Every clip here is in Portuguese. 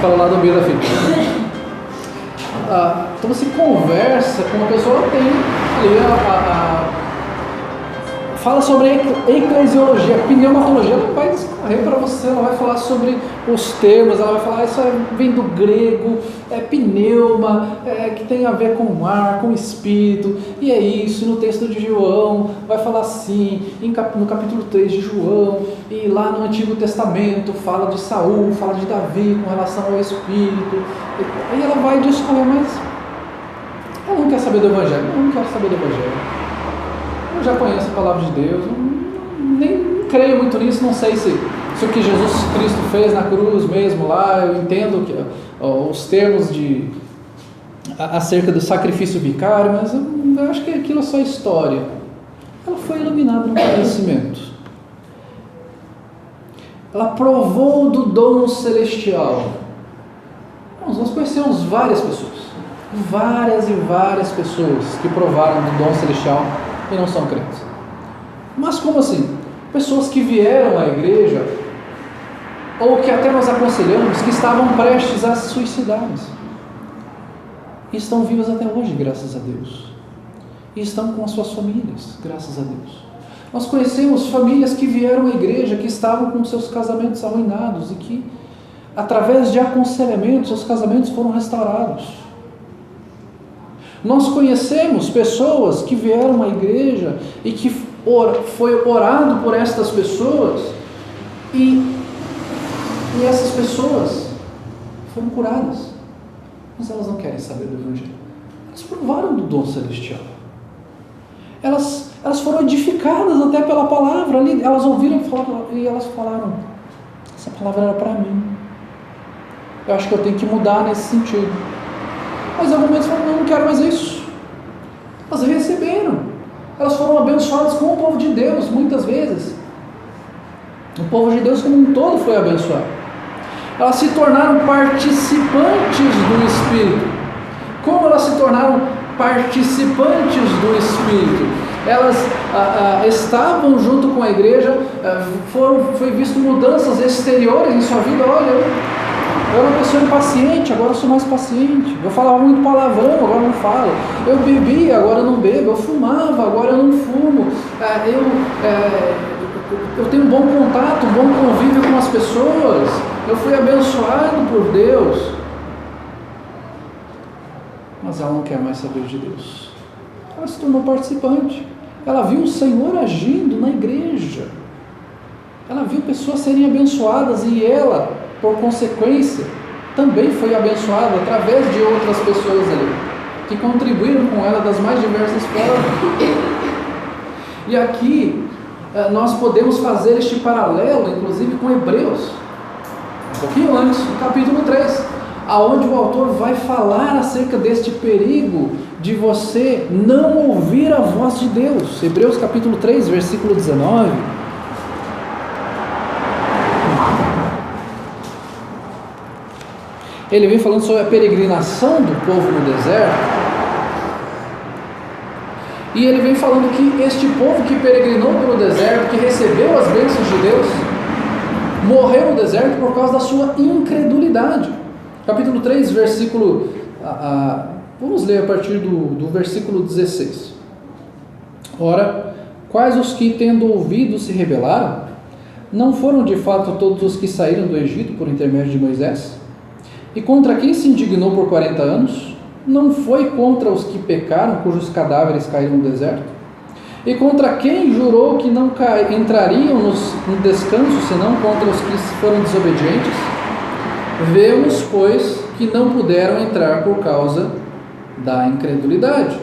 fala lá do meio da fita. Então você conversa com uma pessoa, ela tem ali fala sobre eclesiologia, pneumatologia, ela vai discorrer para você, ela vai falar sobre os termos, ela vai falar, isso vem do grego, pneuma, que tem a ver com ar, com espírito, e é isso, no texto de João, vai falar assim, no capítulo 3 de João, e lá no Antigo Testamento, fala de Saul, fala de Davi com relação ao espírito, e ela vai discorrer, mas ela não quer saber do Evangelho, eu não quero saber do Evangelho. Eu já conheço a palavra de Deus, nem creio muito nisso, não sei se o que Jesus Cristo fez na cruz mesmo lá, eu entendo que, os termos acerca do sacrifício vicário, mas eu acho que aquilo é só história. Ela foi iluminada no conhecimento. Ela provou do dom celestial. Nós conhecemos várias pessoas, várias e várias pessoas que provaram do dom celestial e não são crentes. Mas como assim? Pessoas que vieram à igreja, ou que até nós aconselhamos, que estavam prestes a se suicidar-se, e estão vivas até hoje, graças a Deus, e estão com as suas famílias, graças a Deus. Nós conhecemos famílias que vieram à igreja, que estavam com seus casamentos arruinados, e que, através de aconselhamento, seus casamentos foram restaurados. Nós conhecemos pessoas que vieram à igreja e que foi orado por estas pessoas e essas pessoas foram curadas, mas elas não querem saber do Evangelho. Elas provaram do dom celestial, elas foram edificadas até pela palavra ali, elas ouviram e elas falaram, essa palavra era para mim, eu acho que eu tenho que mudar nesse sentido. Mas em algum momento falaram, não quero mais isso. Elas receberam, elas foram abençoadas com o povo de Deus, muitas vezes. O povo de Deus como um todo foi abençoado. Elas se tornaram participantes do Espírito. Como elas se tornaram participantes do Espírito? Elas estavam junto com a igreja, foi visto mudanças exteriores em sua vida. Olha, eu era uma pessoa impaciente, agora eu sou mais paciente. Eu falava muito palavrão, agora não falo. Eu bebia, agora eu não bebo. Eu fumava, agora eu não fumo. Eu tenho um bom contato, um bom convívio com as pessoas. Eu fui abençoado por Deus. Mas ela não quer mais saber de Deus. Ela se tornou participante. Ela viu o Senhor agindo na igreja. Ela viu pessoas serem abençoadas e ela, por consequência, também foi abençoada através de outras pessoas ali, que contribuíram com ela das mais diversas formas. E aqui nós podemos fazer este paralelo, inclusive com Hebreus, um pouquinho antes, no capítulo 3, aonde o autor vai falar acerca deste perigo de você não ouvir a voz de Deus. Hebreus capítulo 3, versículo 19. Ele vem falando sobre a peregrinação do povo no deserto. E ele vem falando que este povo que peregrinou pelo deserto, que recebeu as bênçãos de Deus, morreu no deserto por causa da sua incredulidade. Capítulo 3, versículo... vamos ler a partir do versículo 16. Ora, quais os que, tendo ouvido, se rebelaram? Não foram de fato todos os que saíram do Egito por intermédio de Moisés? E contra quem se indignou por 40 anos? Não foi contra os que pecaram, cujos cadáveres caíram no deserto? E contra quem jurou que não entrariam no descanso, senão contra os que foram desobedientes? Vemos, pois, que não puderam entrar por causa da incredulidade.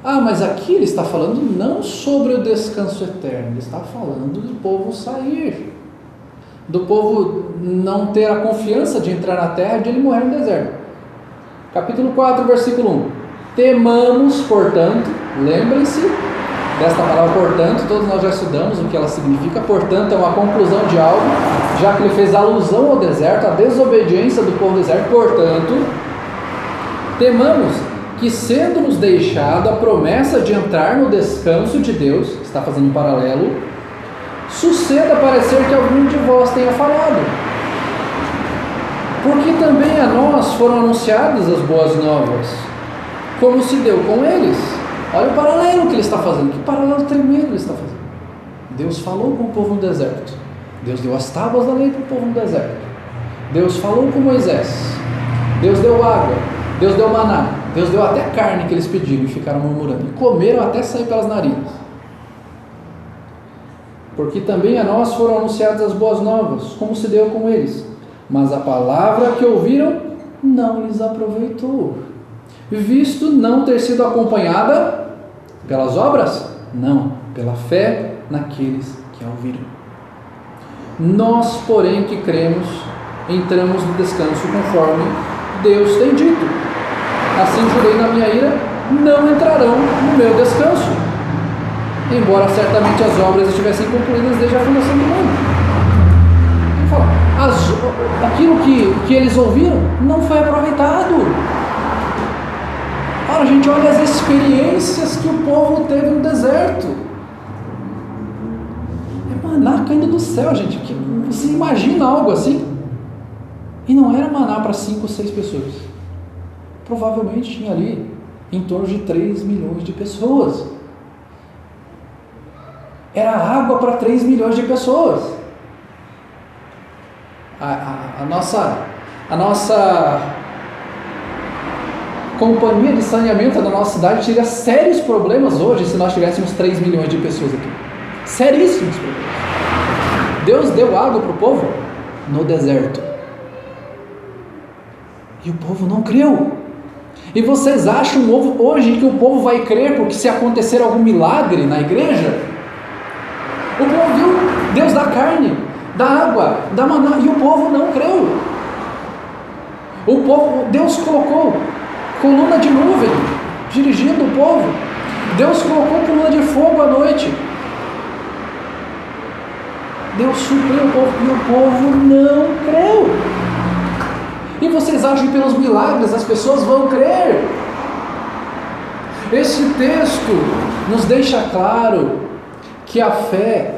Mas aqui ele está falando não sobre o descanso eterno, ele está falando do povo sair, do povo não ter a confiança de entrar na terra e de ele morrer no deserto. Capítulo 4, versículo 1. Temamos, portanto, lembrem-se desta palavra portanto, todos nós já estudamos o que ela significa. Portanto, é uma conclusão de algo, já que ele fez alusão ao deserto, à desobediência do povo do deserto. Portanto, temamos que, sendo-nos deixada a promessa de entrar no descanso de Deus, está fazendo um paralelo, suceda parecer que algum de vós tenha falado: Porque também a nós foram anunciadas as boas novas, como se deu com eles. Olha o paralelo que ele está fazendo, que paralelo tremendo ele está fazendo. Deus falou com o povo no deserto, Deus deu as tábuas da lei para o povo no deserto, Deus falou com Moisés, Deus deu água, Deus deu maná, Deus deu até carne que eles pediram e ficaram murmurando, e comeram até sair pelas narinas. Porque também a nós foram anunciadas as boas novas, como se deu com eles, mas a palavra que ouviram não lhes aproveitou, visto não ter sido acompanhada pelas obras? Não, pela fé naqueles que a ouviram. Nós, porém, que cremos, entramos no descanso conforme Deus tem dito: assim jurei na minha ira, não entrarão no meu descanso, embora certamente as obras estivessem concluídas desde a fundação do mundo. Aquilo que eles ouviram não foi aproveitado. Ora, a gente olha as experiências que o povo teve no deserto. É maná caindo do céu, gente. Você imagina algo assim? E não era maná para 5 ou 6 pessoas. Provavelmente tinha ali em torno de 3 milhões de pessoas. Era água para 3 milhões de pessoas. A nossa companhia de saneamento da nossa cidade teria sérios problemas hoje se nós tivéssemos 3 milhões de pessoas aqui. Seríssimos problemas. Deus deu água para o povo no deserto. E o povo não creu. E vocês acham hoje que o povo vai crer porque se acontecer algum milagre na igreja? O povo viu Deus dar carne, da água, da maná, e o povo não creu. Deus colocou coluna de nuvem dirigindo o povo. Deus colocou coluna de fogo à noite. Deus supriu o povo e o povo não creu. E vocês acham que pelos milagres as pessoas vão crer? Esse texto nos deixa claro que a fé,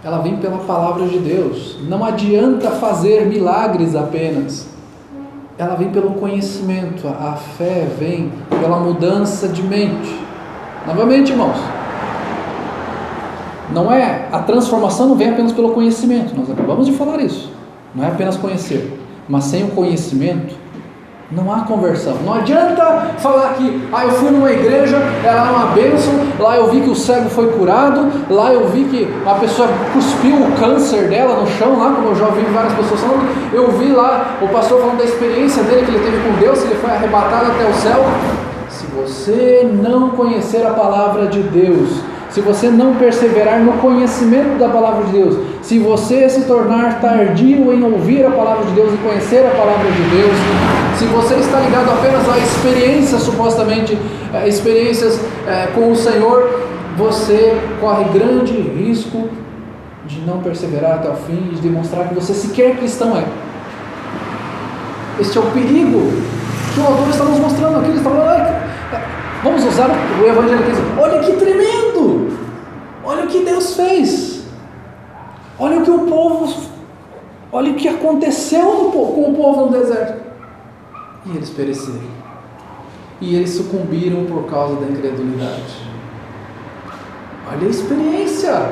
ela vem pela palavra de Deus. Não adianta fazer milagres apenas. Ela vem pelo conhecimento. A fé vem pela mudança de mente. Novamente, irmãos, a transformação não vem apenas pelo conhecimento. Nós acabamos de falar isso. Não é apenas conhecer. Mas sem o conhecimento, não há conversão. Não adianta falar que eu fui numa igreja, era uma bênção, lá eu vi que o cego foi curado, lá eu vi que a pessoa cuspiu o câncer dela no chão, lá como eu já ouvi várias pessoas falando, eu vi lá o pastor falando da experiência dele que ele teve com Deus, que ele foi arrebatado até o céu. Se você não conhecer a palavra de Deus, se você não perseverar no conhecimento da palavra de Deus, se você se tornar tardio em ouvir a palavra de Deus e conhecer a palavra de Deus, se você está ligado apenas a experiências, supostamente experiências com o Senhor, você corre grande risco de não perseverar até o fim e de demonstrar que você sequer cristão é. Este é o perigo que o autor está nos mostrando aqui. Ele está falando, vamos usar o evangelho aqui. Olha que tremendo! Olha o que Deus fez! Olha o que aconteceu com o povo no deserto. E eles pereceram. E eles sucumbiram por causa da incredulidade. Olha a experiência!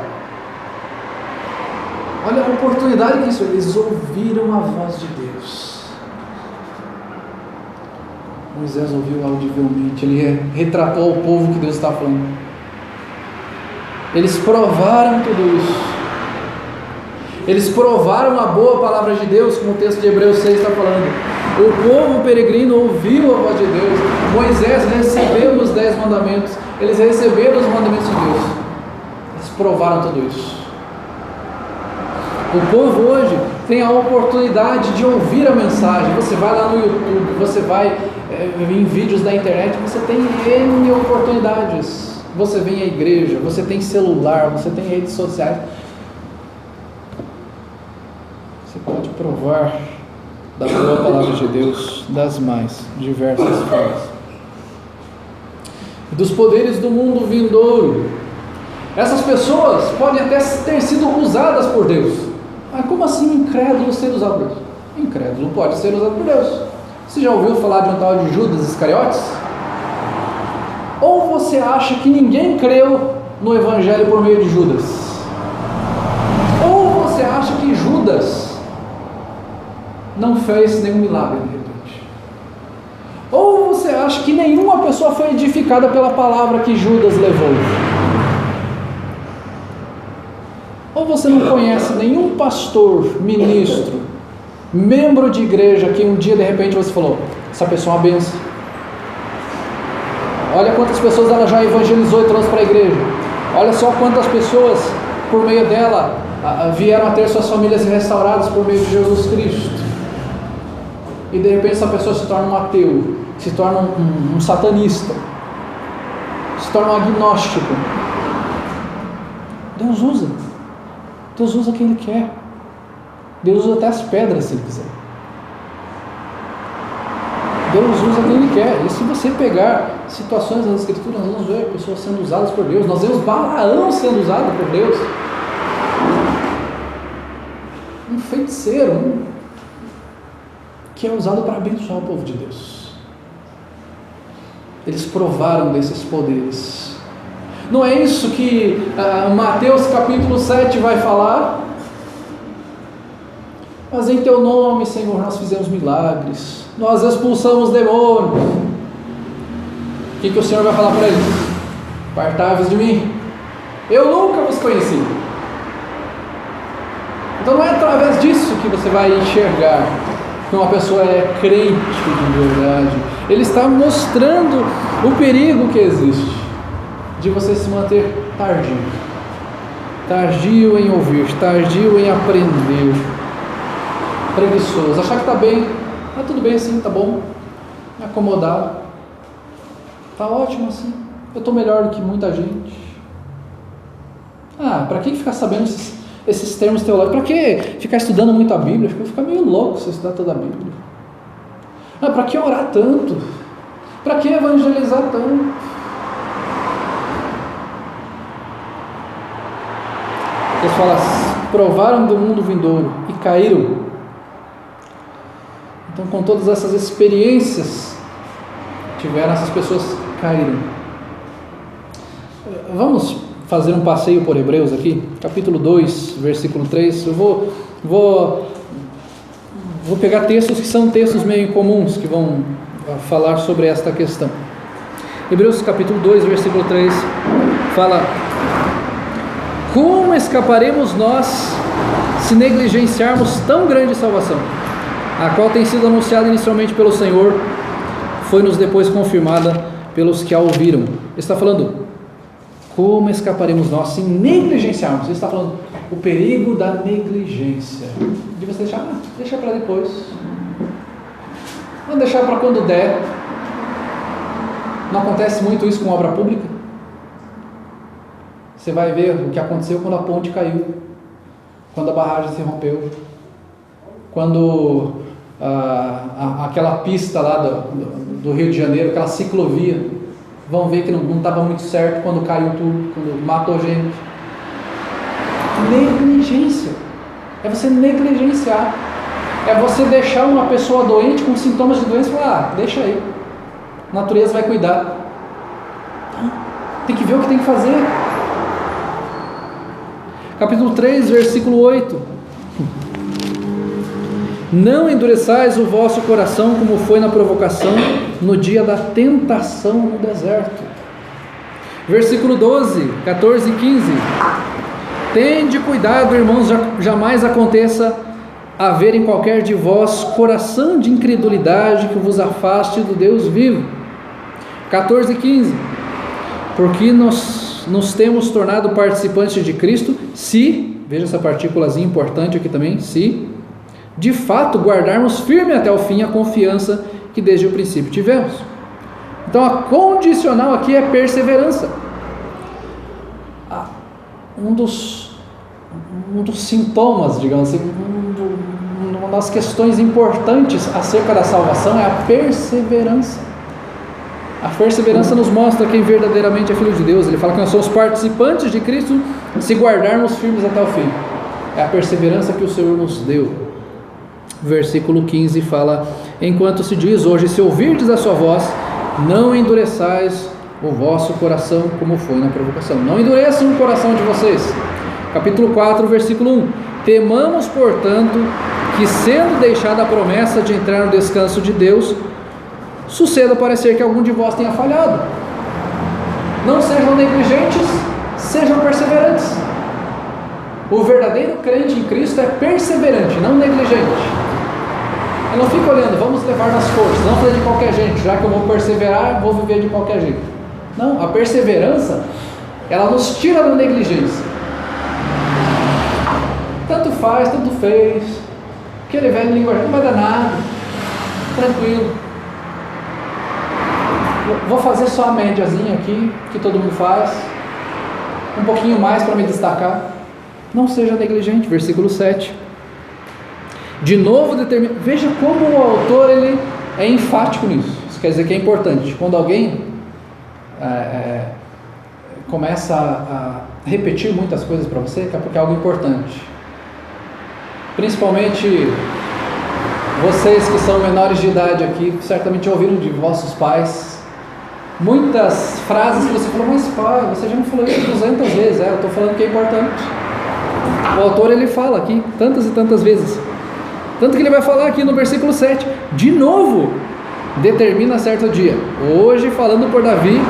Olha a oportunidade que isso. Eles ouviram a voz de Deus. Moisés ouviu audivelmente, ele retratou ao povo que Deus está falando. Eles provaram tudo isso. Eles provaram a boa palavra de Deus, como o texto de Hebreus 6 está falando. O povo peregrino ouviu a voz de Deus. Moisés recebeu os 10 mandamentos. Eles receberam os mandamentos de Deus. Eles provaram tudo isso. O povo hoje tem a oportunidade de ouvir a mensagem. Você vai lá no YouTube, você vai em vídeos da internet, você tem N oportunidades. Você vem à igreja, você tem celular, você tem redes sociais. Você pode provar da boa palavra de Deus das mais diversas formas. Dos poderes do mundo vindouro. Essas pessoas podem até ter sido usadas por Deus. Mas como assim incrédulos sendo usados por Deus? incrédulo pode ser usado por Deus. Você já ouviu falar de um tal de Judas Iscariotes? Ou você acha que ninguém creu no Evangelho por meio de Judas? Ou você acha que Judas não fez nenhum milagre de repente? Ou você acha que nenhuma pessoa foi edificada pela palavra que Judas levou? Ou você não conhece nenhum pastor, ministro, membro de igreja que um dia de repente você falou: essa pessoa é uma benção. Olha quantas pessoas ela já evangelizou e trouxe para a igreja. Olha só quantas pessoas por meio dela vieram a ter suas famílias restauradas por meio de Jesus Cristo. E de repente essa pessoa se torna um ateu, se torna um satanista, se torna um agnóstico. Deus usa quem Ele quer. Deus usa até as pedras se Ele quiser. Deus usa quem Ele quer. E se você pegar situações das Escrituras, nós vamos ver pessoas sendo usadas por Deus. Nós vemos Balaão sendo usado por Deus. Um feiticeiro, que é usado para abençoar o povo de Deus. Eles provaram desses poderes. Não é isso que Mateus capítulo 7 vai falar? Mas em Teu nome, Senhor, nós fizemos milagres, nós expulsamos demônios. O que o Senhor vai falar para eles? Apartai-vos de mim, eu nunca vos conheci. Então não é através disso que você vai enxergar que uma pessoa é crente de verdade. Ele está mostrando o perigo que existe de você se manter tardio em ouvir, tardio em aprender, preguiçoso, achar que está bem, tudo bem assim, tá bom, acomodado, tá ótimo assim, eu estou melhor do que muita gente. Para que ficar sabendo esses termos teológicos? Para que ficar estudando muito a Bíblia? Acho que eu vou ficar meio louco se eu estudar toda a Bíblia. Para que orar tanto? Para que evangelizar tanto? Eles falam: provaram do mundo vindouro e caíram. Então, com todas essas experiências tiveram, essas pessoas caíram. Vamos fazer um passeio por Hebreus aqui, capítulo 2, versículo 3. Eu vou pegar textos que são textos meio incomuns, que vão falar sobre esta questão. Hebreus capítulo 2, versículo 3 fala: como escaparemos nós se negligenciarmos tão grande salvação, a qual tem sido anunciada inicialmente pelo Senhor, foi-nos depois confirmada pelos que a ouviram. Ele está falando: como escaparemos nós se negligenciarmos? Ele está falando o perigo da negligência, de você deixar para depois, não deixar para quando der. Não acontece muito isso com obra pública? Você vai ver o que aconteceu quando a ponte caiu, quando a barragem se rompeu, quando aquela pista lá do Rio de Janeiro, aquela ciclovia, vão ver que não estava muito certo quando caiu tudo, quando matou gente. Negligência. É você negligenciar. É você deixar uma pessoa doente com sintomas de doença e falar: deixa aí, a natureza vai cuidar. Tem que ver o que tem que fazer. Capítulo 3, versículo 8: não endureçais o vosso coração como foi na provocação no dia da tentação no deserto. Versículo 12, 14 e 15: tende cuidado, irmãos, jamais aconteça haver em qualquer de vós coração de incredulidade que vos afaste do Deus vivo. 14 e 15: porque nos temos tornado participantes de Cristo, se, veja essa partículazinha importante aqui também, se de fato guardarmos firme até o fim a confiança que desde o princípio tivemos. Então a condicional aqui é perseverança. Um dos sintomas, digamos assim, uma das questões importantes acerca da salvação é a perseverança. A perseverança nos mostra quem verdadeiramente é filho de Deus. Ele fala que nós somos participantes de Cristo se guardarmos firmes até o fim. É a perseverança que o Senhor nos deu. versículo 15 fala: enquanto se diz hoje, se ouvirdes a sua voz, não endureçais o vosso coração como foi na provocação. Não endureçam o coração de vocês. Capítulo 4, versículo 1: temamos, portanto, que sendo deixada a promessa de entrar no descanso de Deus, suceda parecer que algum de vós tenha falhado. Não sejam negligentes, sejam perseverantes. O verdadeiro crente em Cristo é perseverante, não negligente. Eu não fico olhando, vamos levar nas forças, não fazer de qualquer jeito, já que eu vou perseverar, vou viver de qualquer jeito. Não, a perseverança, ela nos tira da negligência. Tanto faz, tanto fez, aquele velho linguagem, não vai dar nada, tranquilo. Vou fazer só a médiazinha aqui, que todo mundo faz, um pouquinho mais para me destacar. Não seja negligente, versículo 7. De novo, veja como o autor ele é enfático nisso. Isso quer dizer que é importante. Quando alguém começa a repetir muitas coisas para você, é porque é algo importante. Principalmente vocês que são menores de idade aqui, certamente ouviram de vossos pais muitas frases que você falou: mas pai, você já me falou isso 200 vezes. Eu estou falando que é importante. O autor ele fala aqui tantas e tantas vezes, tanto que ele vai falar aqui no versículo 7, de novo, determina certo dia, hoje falando por Davi,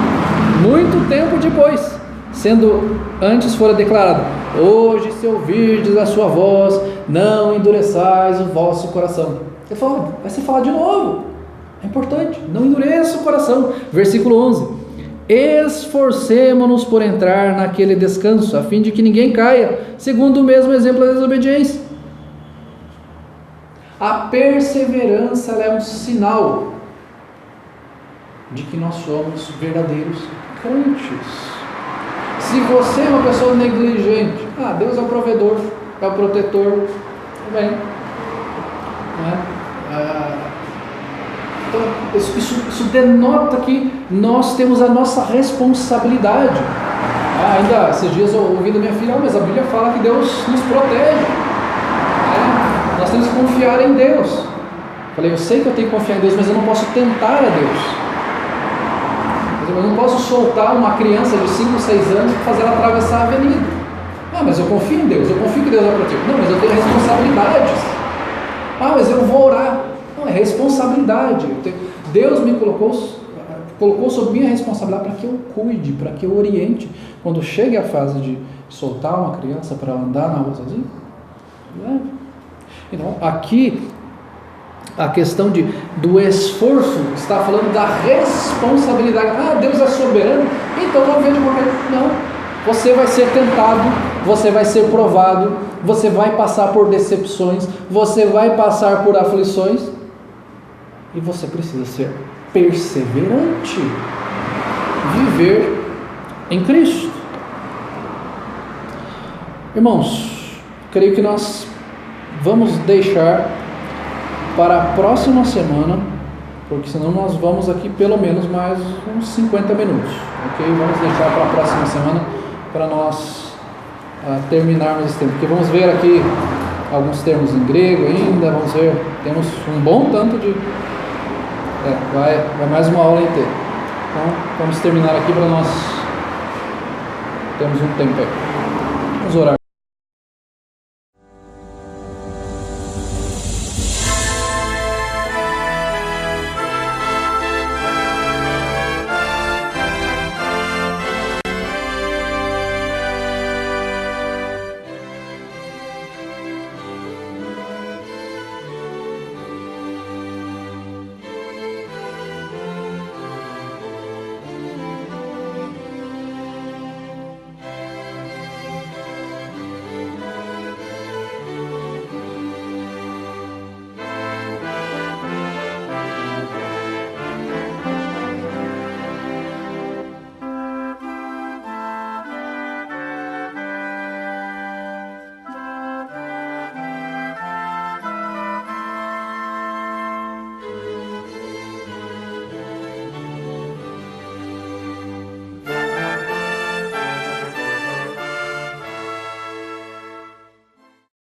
muito tempo depois, sendo antes fora declarado: hoje se ouvirdes a sua voz, não endureçais o vosso coração. Ele fala, vai se falar de novo, é importante, não endureça o coração. Versículo 11: esforcemo-nos por entrar naquele descanso, a fim de que ninguém caia, segundo o mesmo exemplo da desobediência. A perseverança é um sinal de que nós somos verdadeiros crentes. Se você é uma pessoa negligente, Deus é o provedor, é o protetor, tudo bem, então, isso denota que nós temos a nossa responsabilidade. Ainda esses dias eu ouvi da minha filha: mas a Bíblia fala que Deus nos protege, nós temos que confiar em Deus. Falei, eu sei que eu tenho que confiar em Deus, mas eu não posso tentar a Deus. Eu não posso soltar uma criança de 5, 6 anos e fazer ela atravessar a avenida. Mas eu confio em Deus, eu confio que Deus é proteger. Não, mas eu tenho responsabilidades. Mas eu vou orar. Não, é responsabilidade. Deus me colocou sob minha responsabilidade para que eu cuide, para que eu oriente. Quando chega a fase de soltar uma criança para andar na rua sozinho, então aqui a questão do esforço está falando da responsabilidade. Deus é soberano, então não vejo qualquer. Não, você vai ser tentado, você vai ser provado, você vai passar por decepções, você vai passar por aflições, e você precisa ser perseverante, viver em Cristo. Irmãos, creio que nós vamos deixar para a próxima semana, porque senão nós vamos aqui pelo menos mais uns 50 minutos, ok? Vamos deixar para a próxima semana para nós terminarmos esse tempo, porque vamos ver aqui alguns termos em grego ainda, vamos ver, temos um bom tanto de... vai mais uma aula inteira. Então vamos terminar aqui para nós termos um tempo aí. Vamos orar.